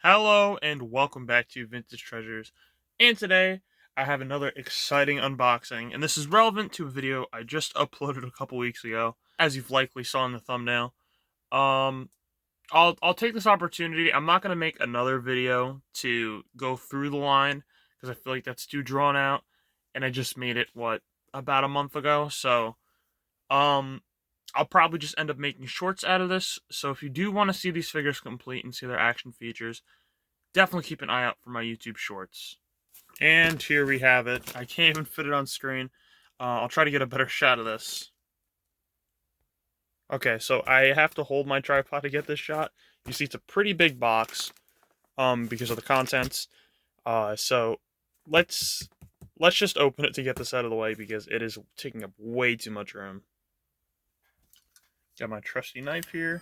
Hello and welcome back to Vintage Treasures. And today I have another exciting unboxing, and this is relevant to a video I just uploaded a couple weeks ago, as you've likely saw in the thumbnail. Um, I'll take this opportunity. I'm not gonna make another video to go through the line because I feel like that's too drawn out, and I just made it about a month ago. So um, I'll probably just end up making shorts out of this. So if you do want to see these figures complete and see their action features, definitely keep an eye out for my YouTube shorts. And here we have it. I can't even fit it on screen. I'll try to get a better shot of this. Okay, so I have to hold my tripod to get this shot. You see, it's a pretty big box, because of the contents. So let's just open it to get this out of the way because it is taking up way too much room. Got my trusty knife here.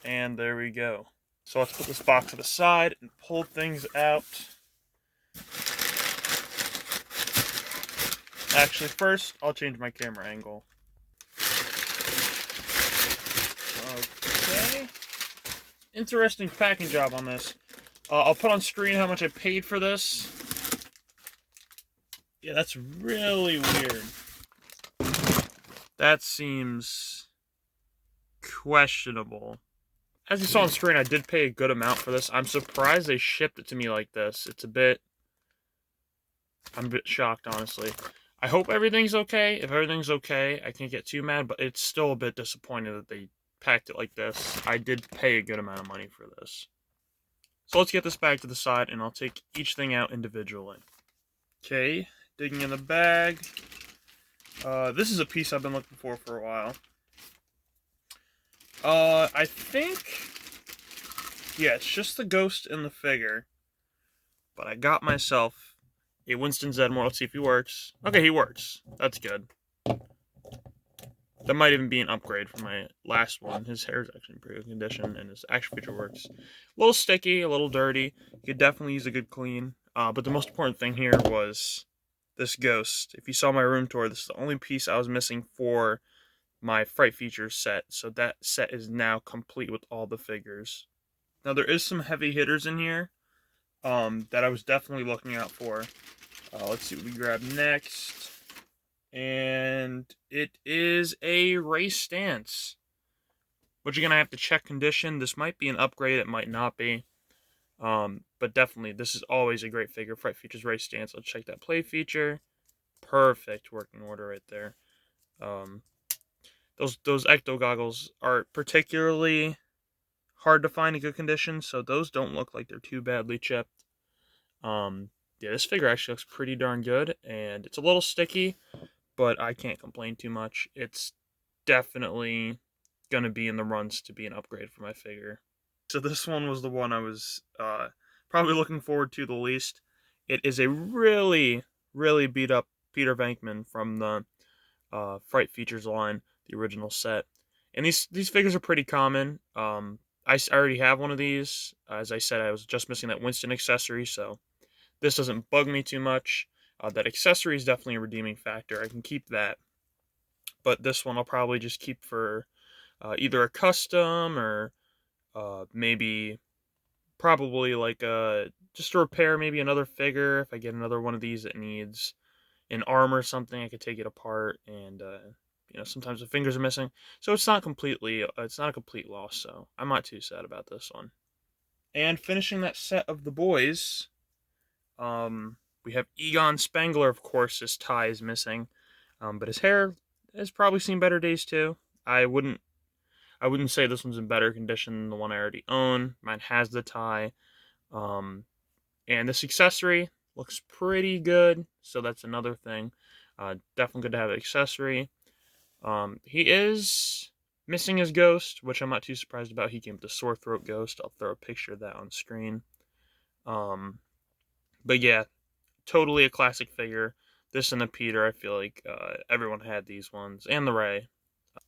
And there we go. So let's put this box to the side and pull things out. Actually, first, I'll change my camera angle. Okay. Interesting packing job on this. I'll put on screen how much I paid for this. Yeah, that's really weird. That seems questionable. As you saw on screen, I did pay a good amount for this. I'm surprised they shipped it to me like this. I'm a bit shocked, honestly. I hope everything's okay. If everything's okay, I can't get too mad, but it's still a bit disappointing that they packed it like this. I did pay a good amount of money for this. So let's get this bag to the side, and I'll take each thing out individually. Okay, digging in the bag. This is a piece I've been looking for a while. I think, yeah, it's just the ghost in the figure. But I got myself a Winston Zedmore. Let's see if he works. Okay, he works. That's good. That might even be an upgrade from my last one. His hair is actually in pretty good condition, and his action feature works. A little sticky, a little dirty. You could definitely use a good clean. But the most important thing here was this ghost. If you saw my room tour, this is the only piece I was missing for my Fright Features set. So that set is now complete with all the figures. Now, there is some heavy hitters in here that I was definitely looking out for. Let's see what we grab next. And it is a race stance, but you're going to have to check condition. This might be an upgrade, it might not be. But definitely, this is always a great figure. Fright Features race stance. Let's check that play feature. Perfect working order right there. Those ecto goggles are particularly hard to find in good condition, so those don't look like they're too badly chipped. Yeah, this figure actually looks pretty darn good, and it's a little sticky, but I can't complain too much. It's definitely going to be in the runs to be an upgrade for my figure. So this one was the one I was probably looking forward to the least. It is a really, really beat up Peter Venkman from the Fright Features line, the original set. And these figures are pretty common. I already have one of these. As I said, I was just missing that Winston accessory, so this doesn't bug me too much. That accessory is definitely a redeeming factor. I can keep that. But this one I'll probably just keep for either a custom or maybe probably like just to repair maybe another figure. If I get another one of these that needs an arm or something, I could take it apart and sometimes the fingers are missing. So it's not a complete loss, so I'm not too sad about this one. And finishing that set of the boys, we have Egon Spengler, of course. His tie is missing, but his hair has probably seen better days too. I wouldn't say this one's in better condition than the one I already own. Mine has the tie, and this accessory looks pretty good, so that's another thing. Definitely good to have an accessory. He is missing his ghost, which I'm not too surprised about. He came with the sore throat ghost. I'll throw a picture of that on screen. But yeah, totally a classic figure. This and the Peter, I feel like everyone had these ones, and the Ray.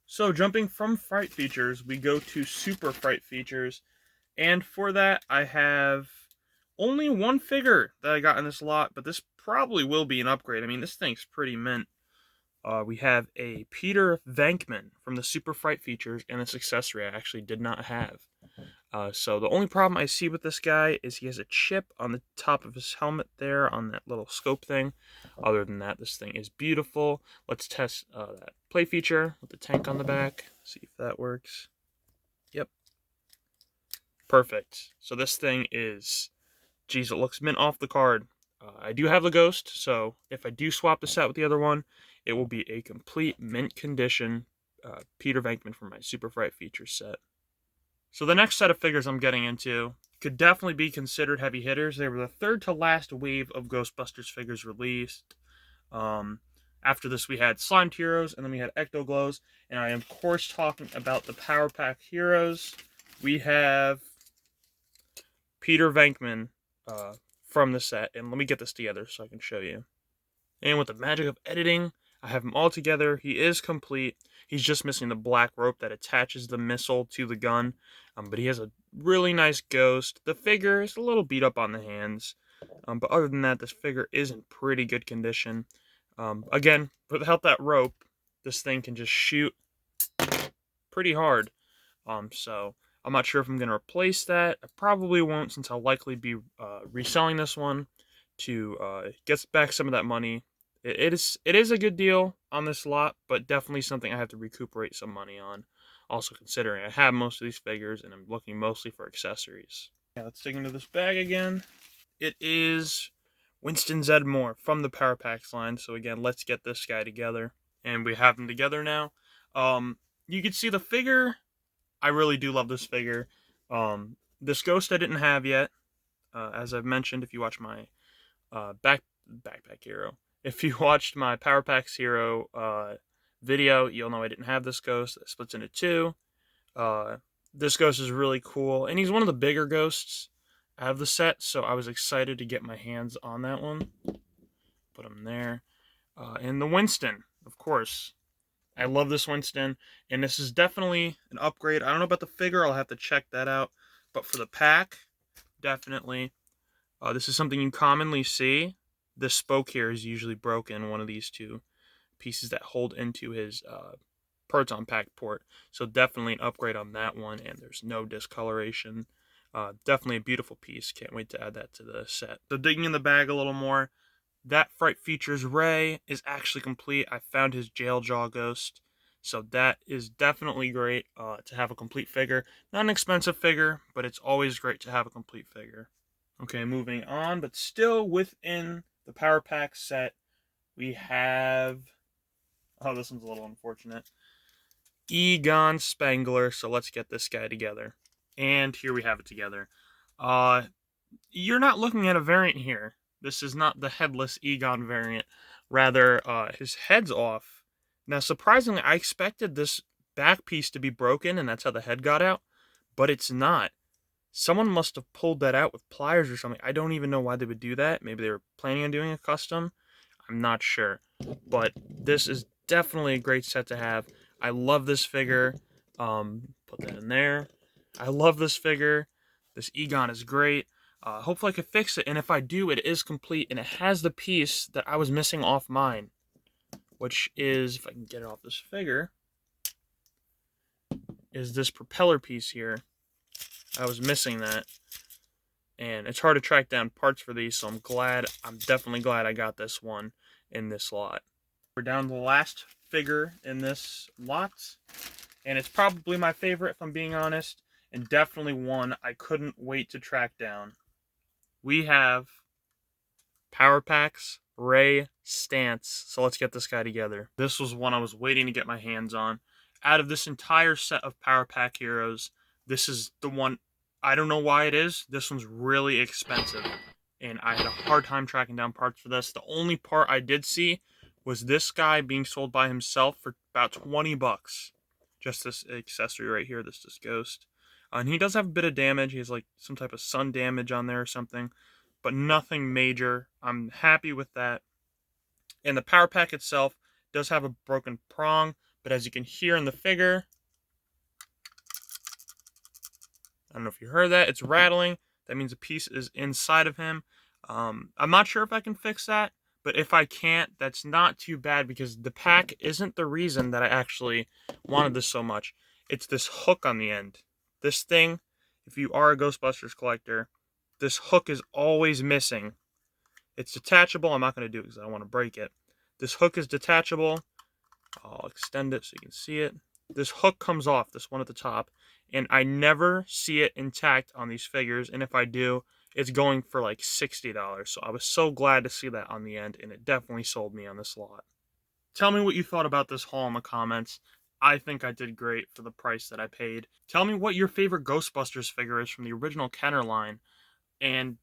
So jumping from Fright Features, we go to Super Fright Features, and for that I have only one figure that I got in this lot, but this probably will be an upgrade. I mean, this thing's pretty mint. We have a Peter Venkman from the Super Fright features, and this accessory I actually did not have. So the only problem I see with this guy is he has a chip on the top of his helmet there on that little scope thing. Other than that, this thing is beautiful. Let's test that play feature with the tank on the back. See if that works. Yep. Perfect. So this thing is, geez, it looks mint off the card. I do have the Ghost, so if I do swap the set with the other one, it will be a complete mint condition Peter Venkman from my Super Fright features set. So the next set of figures I'm getting into could definitely be considered heavy hitters. They were the third to last wave of Ghostbusters figures released. After this, we had Slimed Heroes, and then we had Ectoglows. And I am, of course, talking about the Power Pack Heroes. We have Peter Venkman from the set. And let me get this together so I can show you. And with the magic of editing, I have him all together. He is complete. He's just missing the black rope that attaches the missile to the gun. But he has a really nice Ghost. The figure is a little beat up on the hands. But other than that, this figure is in pretty good condition. Again, without that rope, this thing can just shoot pretty hard. So I'm not sure if I'm going to replace that. I probably won't, since I'll likely be reselling this one to get back some of that money. It is a good deal on this lot, but definitely something I have to recuperate some money on. Also considering I have most of these figures and I'm looking mostly for accessories. Yeah, let's dig into this bag again. It is Winston Zedmore from the Power Packs line. So again, let's get this guy together. And we have them together now. You can see the figure. I really do love this figure. This Ghost I didn't have yet. As I've mentioned, if you watch my Backpack Hero. If you watched my Power Packs Hero video, you'll know I didn't have this Ghost. It splits into two. This Ghost is really cool, and he's one of the bigger Ghosts out of the set, so I was excited to get my hands on that one. Put him there. And the Winston, of course. I love this Winston, and this is definitely an upgrade. I don't know about the figure. I'll have to check that out. But for the pack, definitely. This is something you commonly see. This spoke here is usually broken, one of these two pieces that hold into his Proton Pack port. So definitely an upgrade on that one, and there's no discoloration. Definitely a beautiful piece. Can't wait to add that to the set. So digging in the bag a little more, that Fright Features Ray is actually complete. I found his Jail Jaw Ghost. So that is definitely great to have a complete figure. Not an expensive figure, but it's always great to have a complete figure. Okay, moving on, but still within the Power Pack set, we have... Oh, this one's a little unfortunate. Egon Spangler, so let's get this guy together. And here we have it together. You're not looking at a variant here. This is not the headless Egon variant. Rather, his head's off. Now, surprisingly, I expected this back piece to be broken, and that's how the head got out. But it's not. Someone must have pulled that out with pliers or something. I don't even know why they would do that. Maybe they were planning on doing a custom. I'm not sure. But this is definitely a great set to have. I love this figure. Put that in there. I love this figure. This Egon is great. Hopefully I can fix it. And if I do, it is complete. And it has the piece that I was missing off mine. Which is, if I can get it off this figure, is this propeller piece here. I was missing that. And it's hard to track down parts for these, so I'm definitely glad I got this one in this lot. We're down to the last figure in this lot. And it's probably my favorite, if I'm being honest. And definitely one I couldn't wait to track down. We have Power Packs Ray Stantz. So let's get this guy together. This was one I was waiting to get my hands on. Out of this entire set of Power Pack Heroes, this is the one. I don't know why it is. This one's really expensive. And I had a hard time tracking down parts for this. The only part I did see was this guy being sold by himself for about 20 bucks. Just this accessory right here, this Ghost. And he does have a bit of damage. He has like some type of sun damage on there or something. But nothing major. I'm happy with that. And the Power Pack itself does have a broken prong. But as you can hear in the figure, I don't know if you heard that. It's rattling. That means a piece is inside of him. I'm not sure if I can fix that. But if I can't, that's not too bad because the pack isn't the reason that I actually wanted this so much. It's this hook on the end. This thing, if you are a Ghostbusters collector, this hook is always missing. It's detachable. I'm not going to do it because I don't want to break it. This hook is detachable. I'll extend it so you can see it. This hook comes off, this one at the top, and I never see it intact on these figures, and if I do, it's going for like $60. So I was so glad to see that on the end, and it definitely sold me on this lot. Tell me what you thought about this haul in the comments. I think I did great for the price that I paid. Tell me what your favorite Ghostbusters figure is from the original Kenner line, and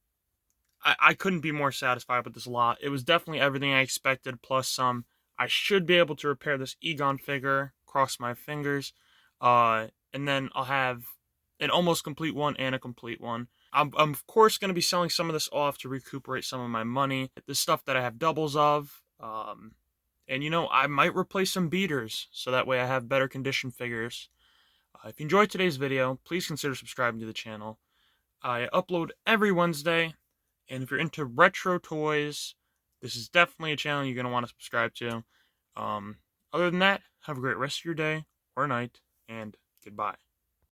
I couldn't be more satisfied with this lot. It was definitely everything I expected, plus some. I should be able to repair this Egon figure, cross my fingers, and then I'll have an almost complete one and a complete one. I'm of course going to be selling some of this off to recuperate some of my money. The stuff that I have doubles of, and I might replace some beaters, so that way I have better condition figures. If you enjoyed today's video, please consider subscribing to the channel. I upload every Wednesday. And if you're into retro toys, this is definitely a channel you're going to want to subscribe to. Other than that, have a great rest of your day or night, and goodbye.